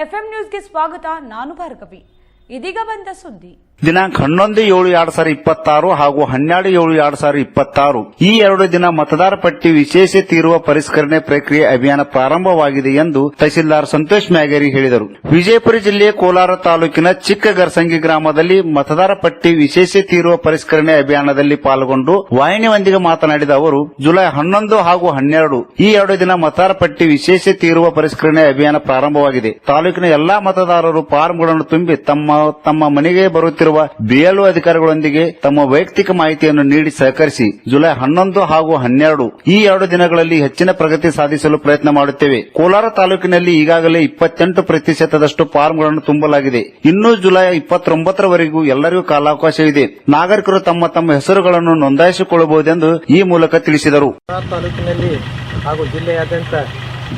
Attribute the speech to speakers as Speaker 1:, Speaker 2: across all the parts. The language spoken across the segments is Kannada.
Speaker 1: ಎಫ್ಎಂ ನ್ಯೂಸ್ಗೆ ಸ್ವಾಗತ. ನಾನು ಭಾರ್ಗವಿ. ಇದೀಗ ಬಂದ ಸುದ್ದಿ.
Speaker 2: ದಿನಾಂಕ 11/7/2026 ಹಾಗೂ 12/7/2026 ಈ 2 ದಿನ ಮತದಾರ ಪಟ್ಟಿ ವಿಶೇಷ ತೀರುವ ಪರಿಷ್ಕರಣೆ ಪ್ರಕ್ರಿಯೆ ಅಭಿಯಾನ ಪ್ರಾರಂಭವಾಗಿದೆ ಎಂದು ತಹಸೀಲ್ದಾರ್ ಸಂತೋಷ್ ಮ್ಯಾಗೇರಿ ಹೇಳಿದರು. ವಿಜಯಪುರ ಜಿಲ್ಲೆಯ ಕೋಲಾರ ತಾಲೂಕಿನ ಚಿಕ್ಕ ಗರ್ಸಂಗಿ ಗ್ರಾಮದಲ್ಲಿ ಮತದಾರ ಪಟ್ಟಿ ವಿಶೇಷ ತೀರುವ ಪರಿಷ್ಕರಣೆ ಅಭಿಯಾನದಲ್ಲಿ ಪಾಲ್ಗೊಂಡು ವಾಹಿನಿಯೊಂದಿಗೆ ಮಾತನಾಡಿದ ಅವರು, ಜುಲೈ 11 ಹಾಗೂ 12 ಈ 2 ದಿನ ಮತದಾರ ಪಟ್ಟಿ ವಿಶೇಷ ತೀರುವ ಪರಿಷ್ಕರಣೆ ಅಭಿಯಾನ ಪ್ರಾರಂಭವಾಗಿದೆ. ತಾಲೂಕಿನ ಎಲ್ಲಾ ಮತದಾರರು ಫಾರ್ಮ್ಗಳನ್ನು ತುಂಬಿ ತಮ್ಮ ಮನೆಗೆ ಬರುತ್ತಿರುವ ಬಿಎಲ್ಒ ಅಧಿಕಾರಿಗಳೊಂದಿಗೆ ತಮ್ಮ ವೈಯಕ್ತಿಕ ಮಾಹಿತಿಯನ್ನು ನೀಡಿ ಸಹಕರಿಸಿ ಜುಲೈ 11 ಹಾಗೂ 12 ಈ 2 ದಿನಗಳಲ್ಲಿ ಹೆಚ್ಚಿನ ಪ್ರಗತಿ ಸಾಧಿಸಲು ಪ್ರಯತ್ನ ಮಾಡುತ್ತೇವೆ. ಕೋಲಾರ ತಾಲೂಕಿನಲ್ಲಿ ಈಗಾಗಲೇ 28% ಫಾರ್ಮ್ಗಳನ್ನು ತುಂಬಲಾಗಿದೆ. ಇನ್ನು ಜುಲೈ 29ರವರೆಗೂ ಎಲ್ಲರಿಗೂ ಕಾಲಾವಕಾಶವಿದೆ. ನಾಗರಿಕರು ತಮ್ಮ ಹೆಸರುಗಳನ್ನು ನೋಂದಾಯಿಸಿಕೊಳ್ಳಬಹುದೆಂದು ಈ ಮೂಲಕ ತಿಳಿಸಿದರು.
Speaker 3: ತಾಲೂಕಿನಲ್ಲಿ ಹಾಗೂ ಜಿಲ್ಲೆಯಾದ್ಯಂತ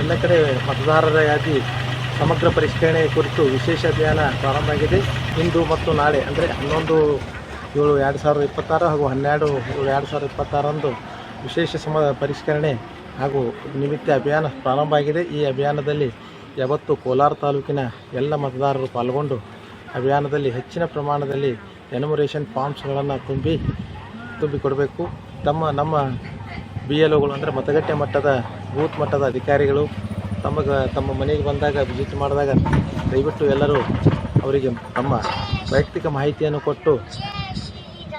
Speaker 3: ಎಲ್ಲ ಕಡೆ ಮತದಾರರ ಯಾದಿ ಸಮಗ್ರ ಪರಿಷ್ಕರಣೆ ಕುರಿತು ವಿಶೇಷ ಅಭಿಯಾನ ಪ್ರಾರಂಭವಾಗಿದೆ. ಇಂದು ಮತ್ತು ನಾಳೆ ಅಂದರೆ 11/7/2026 ಹಾಗೂ 12/7/2026 ವಿಶೇಷ ಪರಿಷ್ಕರಣೆ ಹಾಗೂ ನಿಮಿತ್ತ ಅಭಿಯಾನ ಪ್ರಾರಂಭ ಆಗಿದೆ. ಈ ಅಭಿಯಾನದಲ್ಲಿ ಯಾವತ್ತು ಕೋಲಾರ ತಾಲೂಕಿನ ಎಲ್ಲ ಮತದಾರರು ಪಾಲ್ಗೊಂಡು ಅಭಿಯಾನದಲ್ಲಿ ಹೆಚ್ಚಿನ ಪ್ರಮಾಣದಲ್ಲಿ ಎನ್ಯುಮರೇಷನ್ ಫಾರ್ಮ್ಸ್ಗಳನ್ನು ತುಂಬಿಕೊಡಬೇಕು. ನಮ್ಮ BLOಗಳು ಅಂದರೆ ಮತಗಟ್ಟೆ ಮಟ್ಟದ ಬೂತ್ ಮಟ್ಟದ ಅಧಿಕಾರಿಗಳು ತಮ್ಮ ಮನೆಗೆ ಬಂದಾಗ ವಿಸಿಟ್ ಮಾಡಿದಾಗ ದಯವಿಟ್ಟು ಎಲ್ಲರೂ ಅವರಿಗೆ ತಮ್ಮ ವೈಯಕ್ತಿಕ ಮಾಹಿತಿಯನ್ನು ಕೊಟ್ಟು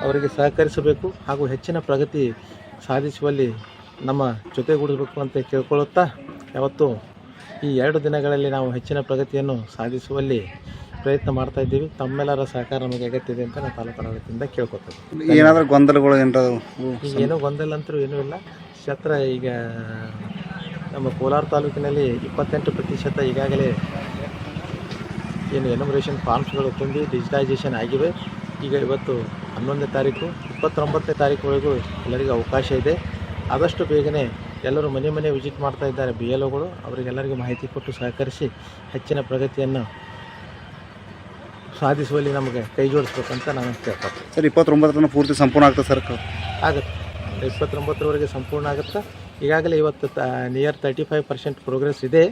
Speaker 3: ಅವರಿಗೆ ಸಹಕರಿಸಬೇಕು ಹಾಗೂ ಹೆಚ್ಚಿನ ಪ್ರಗತಿ ಸಾಧಿಸುವಲ್ಲಿ ನಮ್ಮ ಜೊತೆಗೂಡಬೇಕು ಅಂತ ಕೇಳ್ಕೊಳ್ಳುತ್ತಾ, ಯಾವತ್ತು ಈ 2 ದಿನಗಳಲ್ಲಿ ನಾವು ಹೆಚ್ಚಿನ ಪ್ರಗತಿಯನ್ನು ಸಾಧಿಸುವಲ್ಲಿ ಪ್ರಯತ್ನ ಮಾಡ್ತಾ ಇದ್ದೀವಿ. ತಮ್ಮೆಲ್ಲರ ಸಹಕಾರ ನಮಗೆ ಅಗತ್ಯ ಇದೆ ಅಂತ ನಾನು ತಾಲೂಕು ಆಡಳಿತದಿಂದ ಕೇಳ್ಕೊತೀನಿ.
Speaker 2: ಏನಾದರೂ ಗೊಂದಲಗಳು
Speaker 3: ಏನೂ ಗೊಂದಲ ಅಂತೂ ಏನೂ ಇಲ್ಲ. ಕ್ಷೇತ್ರ ಈಗ ನಮ್ಮ ಕೋಲಾರ ತಾಲೂಕಿನಲ್ಲಿ 28% ಈಗಾಗಲೇ ಏನು ಎನ್ಯುಮರೇಷನ್ ಫಾರ್ಮ್ಸ್ಗಳು ತುಂಬಿ ಡಿಜಿಟೈಸೇಷನ್ ಆಗಿವೆ. ಈಗ ಇವತ್ತು 11ನೇ ತಾರೀಕು, 29ನೇ ತಾರೀಕುವರೆಗೂ ಎಲ್ಲರಿಗೂ ಅವಕಾಶ ಇದೆ. ಆದಷ್ಟು ಬೇಗನೆ ಎಲ್ಲರೂ ಮನೆ ವಿಸಿಟ್ ಮಾಡ್ತಾ ಇದ್ದಾರೆ BLOಗಳು. ಅವರಿಗೆಲ್ಲರಿಗೂ ಮಾಹಿತಿ ಕೊಟ್ಟು ಸಹಕರಿಸಿ ಹೆಚ್ಚಿನ ಪ್ರಗತಿಯನ್ನು ಸಾಧಿಸುವಲ್ಲಿ ನಮಗೆ ಕೈ ಜೋಡಿಸ್ಬೇಕಂತ ನಾನು ಕೇಳ್ಕೊಳ್ತೀನಿ.
Speaker 2: ಸರ್, 29 ಪೂರ್ತಿ ಸಂಪೂರ್ಣ ಆಗ್ತದೆ ಸರ್?
Speaker 3: ಆಗುತ್ತೆ, 29ರವರೆಗೆ ಸಂಪೂರ್ಣ ಆಗುತ್ತೆ. ಈಗಾಗಲೇ ಇವತ್ತು ನಿಯರ್ 35% ಪ್ರೋಗ್ರೆಸ್ ಇದೆ.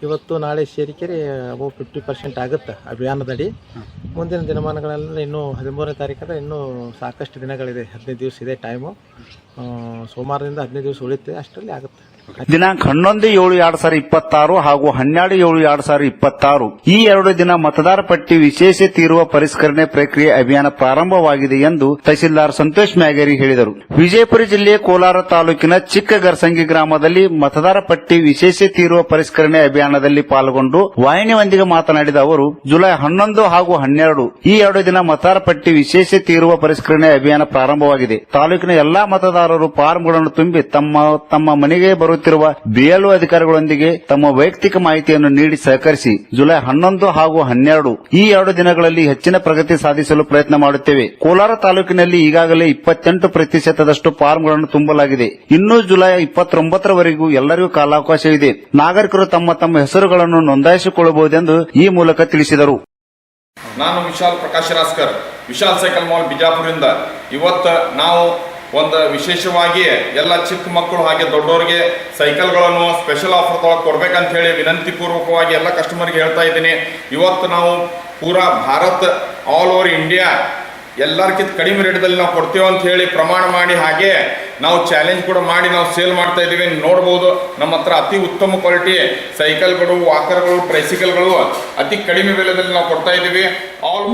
Speaker 3: ಇವತ್ತು ನಾಳೆ ಸೇರಿಕೆರೆ ಅಬೌವ್ 50% ಆಗುತ್ತೆ ಅಭಿಯಾನದಡಿ. ಮುಂದಿನ ದಿನಮಾನಗಳಲ್ಲಿ ಇನ್ನೂ 13ನೇ ತಾರೀಕಾದ್ರೆ ಇನ್ನೂ ಸಾಕಷ್ಟು ದಿನಗಳಿದೆ. 15 ದಿವಸ ಇದೆ ಟೈಮು. ಸೋಮವಾರದಿಂದ 15 ದಿವಸ ಉಳಿಯುತ್ತೆ, ಅಷ್ಟರಲ್ಲಿ ಆಗುತ್ತೆ.
Speaker 2: ದಿನಾಂಕ 11/7/2026 ಹಾಗೂ 12/7/2026 ಈ 2 ದಿನ ಮತದಾರ ಪಟ್ಟಿ ವಿಶೇಷ ತೀರುವ ಪರಿಷ್ಕರಣೆ ಪ್ರಕ್ರಿಯೆ ಅಭಿಯಾನ ಪ್ರಾರಂಭವಾಗಿದೆ ಎಂದು ತಹಸೀಲ್ದಾರ್ ಸಂತೋಷ್ ಮ್ಯಾಗೇರಿ ಹೇಳಿದರು. ವಿಜಯಪುರ ಜಿಲ್ಲೆಯ ಕೋಲಾರ ತಾಲೂಕಿನ ಚಿಕ್ಕ ಗರ್ಸಂಗಿ ಗ್ರಾಮದಲ್ಲಿ ಮತದಾರ ಪಟ್ಟಿ ವಿಶೇಷ ತೀರುವ ಪರಿಷ್ಕರಣೆ ಅಭಿಯಾನದಲ್ಲಿ ಪಾಲ್ಗೊಂಡು ವಾಹಿನಿಯೊಂದಿಗೆ ಮಾತನಾಡಿದ ಅವರು, ಜುಲೈ 11 ಹಾಗೂ 12 ಈ 2 ದಿನ ಮತದಾರ ಪಟ್ಟಿ ವಿಶೇಷ ತೀರುವ ಪರಿಷ್ಕರಣೆ ಅಭಿಯಾನ ಪ್ರಾರಂಭವಾಗಿದೆ. ತಾಲೂಕಿನ ಎಲ್ಲಾ ಮತದಾರರು ಫಾರ್ಮ್ಗಳನ್ನು ತುಂಬಿ ತಮ್ಮ ಮನೆಗೆ ಬರುತ್ತಿರುವ BLO ಅಧಿಕಾರಿಗಳೊಂದಿಗೆ ತಮ್ಮ ವೈಯಕ್ತಿಕ ಮಾಹಿತಿಯನ್ನು ನೀಡಿ ಸಹಕರಿಸಿ ಜುಲೈ 11 ಹಾಗೂ 12 ಈ 2 ದಿನಗಳಲ್ಲಿ ಹೆಚ್ಚಿನ ಪ್ರಗತಿ ಸಾಧಿಸಲು ಪ್ರಯತ್ನ ಮಾಡುತ್ತೇವೆ. ಕೋಲಾರ ತಾಲೂಕಿನಲ್ಲಿ ಈಗಾಗಲೇ 28% ಫಾರ್ಮ್ಗಳನ್ನು ತುಂಬಲಾಗಿದೆ. ಇನ್ನು ಜುಲೈ 29ರವರೆಗೂ ಎಲ್ಲರಿಗೂ ಕಾಲಾವಕಾಶವಿದೆ. ನಾಗರಿಕರು ತಮ್ಮ ಹೆಸರುಗಳನ್ನು ನೋಂದಾಯಿಸಿಕೊಳ್ಳಬಹುದೆಂದು ಈ ಮೂಲಕ ತಿಳಿಸಿದರು.
Speaker 4: ನಾನು ವಿಶಾಲ್ ಪ್ರಕಾಶ್ ರಾಸ್ಕರ್, ವಿಶಾಲ್ ಸೈಕಲ್ ಮಾಲ್ ಬಿಜಾಪುರದಿಂದ. ಇವತ್ತು ನಾವು ಒಂದು ವಿಶೇಷವಾಗಿ ಎಲ್ಲ ಚಿಕ್ಕ ಮಕ್ಕಳು ಹಾಗೆ ದೊಡ್ಡವರಿಗೆ ಸೈಕಲ್ಗಳನ್ನು ಸ್ಪೆಷಲ್ ಆಫರ್ ತೊಗೊಳಕ್ಕೆ ಕೊಡ್ಬೇಕಂತ ಹೇಳಿ ವಿನಂತಿ ಪೂರ್ವಕವಾಗಿ ಎಲ್ಲ ಕಸ್ಟಮರ್ಗೆ ಹೇಳ್ತಾ ಇದ್ದೀನಿ. ಇವತ್ತು ನಾವು ಪೂರಾ ಭಾರತ್ ಆಲ್ ಓವರ್ ಇಂಡಿಯಾ ಎಲ್ಲರಿಗಿಂತ ಕಡಿಮೆ ರೇಟ್ದಲ್ಲಿ ನಾವು ಕೊಡ್ತೇವೆ ಅಂತ ಹೇಳಿ ಪ್ರಮಾಣ ಮಾಡಿ, ಹಾಗೆ ನಾವು ಚಾಲೆಂಜ್ ಕೂಡ ಮಾಡಿ ನಾವು ಸೇಲ್ ಮಾಡ್ತಾ ಇದ್ದೀವಿ. ನೋಡ್ಬೋದು, ನಮ್ಮ ಹತ್ರ ಅತಿ ಉತ್ತಮ ಕ್ವಾಲಿಟಿ ಸೈಕಲ್ಗಳು, ವಾಕರ್ಗಳು, ಟ್ರೈಸಿಕಲ್ಗಳು ಅತಿ ಕಡಿಮೆ ಬೆಲೆದಲ್ಲಿ ನಾವು ಕೊಡ್ತಾ ಇದ್ದೀವಿ.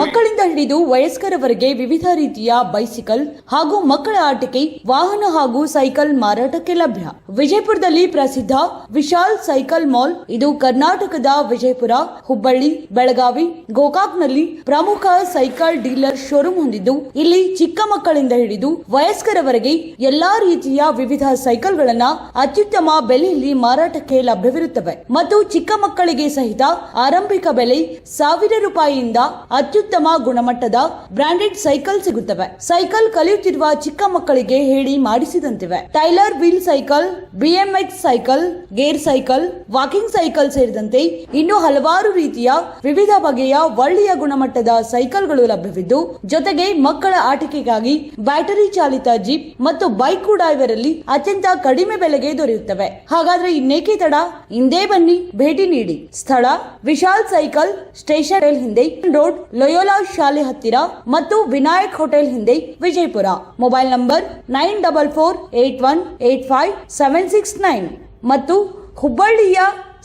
Speaker 1: ಮಕ್ಕಳಿಂದ ಹಿಡಿದು ವಯಸ್ಕರವರೆಗೆ ವಿವಿಧ ರೀತಿಯ ಬೈಸಿಕಲ್ ಹಾಗೂ ಮಕ್ಕಳ ಆಟಿಕೆ, ವಾಹನ ಹಾಗೂ ಸೈಕಲ್ ಮಾರಾಟಕ್ಕೆ ಲಭ್ಯ. ವಿಜಯಪುರದಲ್ಲಿ ಪ್ರಸಿದ್ಧ ವಿಶಾಲ್ ಸೈಕಲ್ ಮಾಲ್. ಇದು ಕರ್ನಾಟಕದ ವಿಜಯಪುರ, ಹುಬ್ಬಳ್ಳಿ, ಬೆಳಗಾವಿ, ಗೋಕಾಕ್ನಲ್ಲಿ ಪ್ರಮುಖ ಸೈಕಲ್ ಡೀಲರ್ ಶೋರೂಮ್ ಹೊಂದಿದ್ದು, ಇಲ್ಲಿ ಚಿಕ್ಕ ಮಕ್ಕಳಿಂದ ಹಿಡಿದು ವಯಸ್ಕರವರೆಗೆ ಎಲ್ಲಾ ರೀತಿಯ ವಿವಿಧ ಸೈಕಲ್ಗಳನ್ನ ಅತ್ಯುತ್ತಮ ಬೆಲೆಯಲ್ಲಿ ಮಾರಾಟಕ್ಕೆ ಲಭ್ಯವಿರುತ್ತವೆ ಮತ್ತು ಚಿಕ್ಕ ಮಕ್ಕಳಿಗೆ ಸಹಿತ ಆರಂಭಿಕ ಬೆಲೆ 1000 ರೂಪಾಯಿಯಿಂದ ಅತ್ಯುತ್ತಮ ಗುಣಮಟ್ಟದ ಬ್ರಾಂಡೆಡ್ ಸೈಕಲ್ ಸಿಗುತ್ತವೆ. ಸೈಕಲ್ ಕಲಿಯುತ್ತಿರುವ ಚಿಕ್ಕ ಮಕ್ಕಳಿಗೆ ಹೇಳಿ ಮಾಡಿಸಿದಂತಿವೆ. Tailor wheel cycle, BMX cycle, gear cycle, walking cycle ಸೇರಿದಂತೆ ಇನ್ನು ಹಲವಾರು ರೀತಿಯ ವಿವಿಧ ಬಗೆಯ ಒಳ್ಳೆಯ ಗುಣಮಟ್ಟದ ಸೈಕಲ್ಗಳು ಲಭ್ಯವಿದ್ದು, ಜೊತೆಗೆ ಮಕ್ಕಳ ಆಟಿಕೆಗಾಗಿ ಬ್ಯಾಟರಿ ಚಾಲಿತ ಜೀಪ್ ಮತ್ತು ಬೈಕ್ ಕೂಡ ಇವರಲ್ಲಿ ಅತ್ಯಂತ ಕಡಿಮೆ ಬೆಲೆಗೆ ದೊರೆಯುತ್ತವೆ. ಹಾಗಾದ್ರೆ ಇನ್ನೇಕೆ ತಡ, ಹಿಂದೆ ಬನ್ನಿ, ಭೇಟಿ ನೀಡಿ. ಸ್ಥಳ ವಿಶಾಲ್ ಸೈಕಲ್ ಸ್ಟೇಷನ್ ಹಿಂದೆ ರೋಡ್, ಲಯೋಲಾ ಶಾಲೆ ಹತ್ತಿರ ಮತ್ತು ವಿನಾಯಕ್ ಹೋಟೆಲ್ ಹಿಂದೆ, ವಿಜಯಪುರ. ಮೊಬೈಲ್ ನಂಬರ್ 9481857669 ಮತ್ತು ಹುಬ್ಬಳ್ಳಿಯ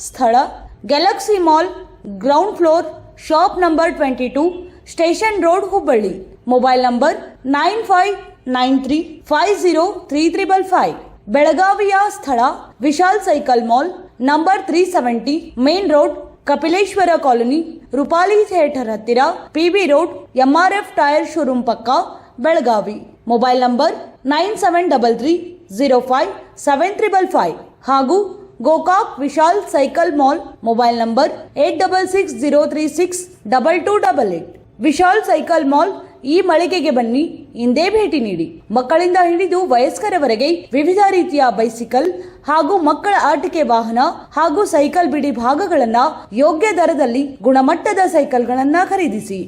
Speaker 1: ಸ್ಥಳ Galaxy mall, ground floor, shop number 22, station road, Hubballi. Mobile number 9593503355. ಬೆಳಗಾವಿಯ ಸ್ಥಳ Vishal cycle mall, number 370, main road, Kapileshwar colony, Rupali theatre ಹತ್ತಿರ, PB road, MRF tyre showroom ಪಕ್ಕ, ಬೆಳಗಾವಿ. ಮೊಬೈಲ್ ನಂಬರ್ 9733057355 ಹಾಗೂ Gokak Vishal cycle mall, mobile number 8660362288. Vishal cycle mall ಈ ಮಳಿಗೆಗೆ ಬನ್ನಿ, ಹಿಂದೆ ಭೇಟಿ ನೀಡಿ. ಮಕ್ಕಳಿಂದ ಹಿಡಿದು ವಯಸ್ಕರವರೆಗೆ ವಿವಿಧ ರೀತಿಯ ಬೈಸಿಕಲ್ ಹಾಗೂ ಮಕ್ಕಳ ಆಟಿಕೆ ವಾಹನ ಹಾಗೂ ಸೈಕಲ್ ಬಿಡಿ ಭಾಗಗಳನ್ನ ಯೋಗ್ಯ ದರದಲ್ಲಿ ಗುಣಮಟ್ಟದ ಸೈಕಲ್ಗಳನ್ನ ಖರೀದಿಸಿ.